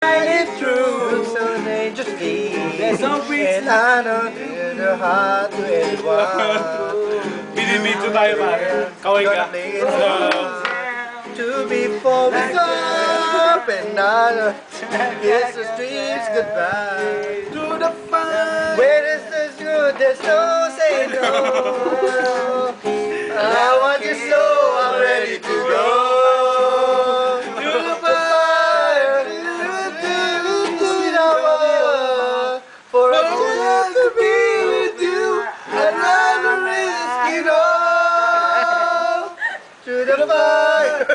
it through so dangerously. There's no reason. And I don't do the heart to anyone. Binibidyo tayo pare. Kaway ka. To before we stop and I kiss the streets goodbye. To the fun. When it's this good, there's no say no. I want you so I'm ready to go. To the fire, to the water. For a chance to be with you, I'd rather risk it all. To the fire.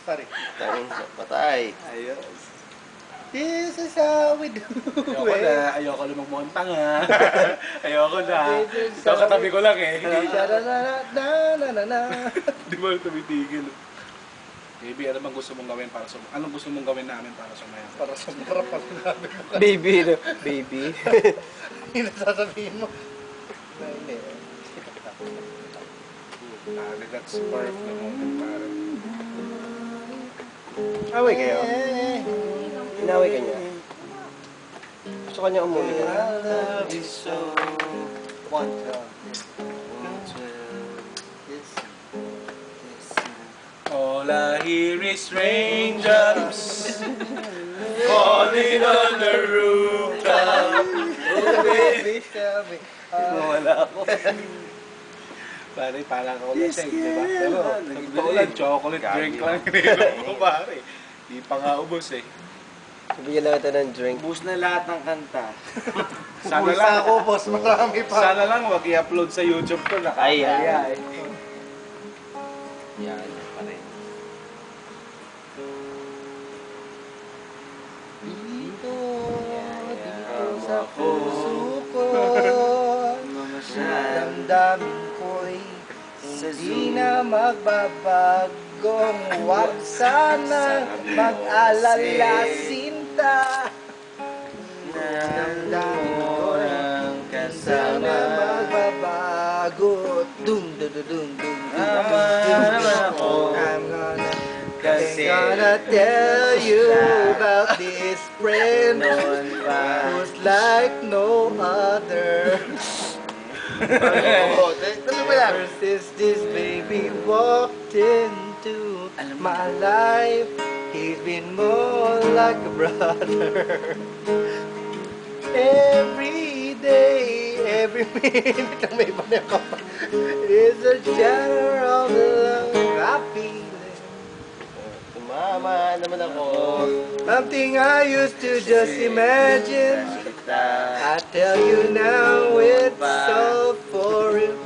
Sorry. Patay. Ayos. This is how we do it. Ayoko na magmontang ha. Ayoko na. Ikaw katabi ko lang eh. Di ba tumitigil? Baby, ano bang gusto mong gawin para sa... Anong gusto mong gawin namin para sa maya? Para sa marap ang namin mo. Baby, no? Baby. Yung nasasabihin mo. Hindi. Pare, that's perfect na moment, pare. Away kayo? Inaway ka niya? Gusto ka niya umuwi ka? I love you so. One time. All I hear is raindrops falling on the rooftop. Oh baby, tell me. Wala ako. Pare, parang ako lang siya, di ba? Pero, nagpaulan, chocolate drink lang ininom ko, pare. Di pa nga ubos eh. Bigyan lang ito ng drink. Ubus na lahat ng kanta. Sana Pulsa lang, ako, boss. Marami pa. sana lang wag i-upload sa YouTube ko. Nakakaya eh. Yan, pa rin. Dito sa puso ko, damdamin ko'y hindi na magbabagong. Huwag sana mag-alala, sinta. Damdamin ko'y hindi na magbabago. Dum dum dum dum dum dum. I'm gonna tell you about this friend who's like no other. First is this baby walked into my life. He's been more like a brother. Every day, every minute, may iba na is a shadow of the love I feel. Tumama naman ako. Something I used to just imagine. I tell you now it's so for real.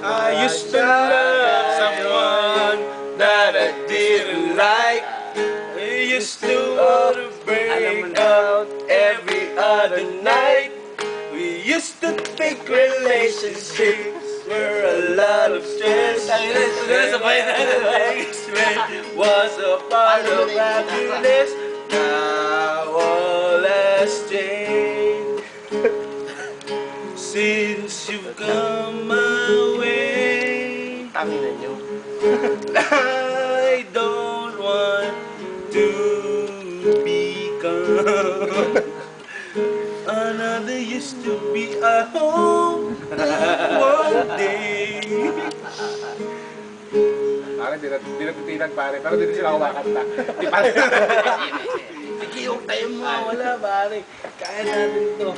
I used to love someone that I didn't like. I used to want to break out every other night. We used to think relationships were a lot of stress. Engagement was a part of happiness. Now all has changed since you've come my way. Tangin na nyo. I don't want to become another used to be a home one day. Pare, di na titinan pare, pero dito sila kumakanta. Di pare. Sige, yung tayo mo, wala pare. Kaya natin to.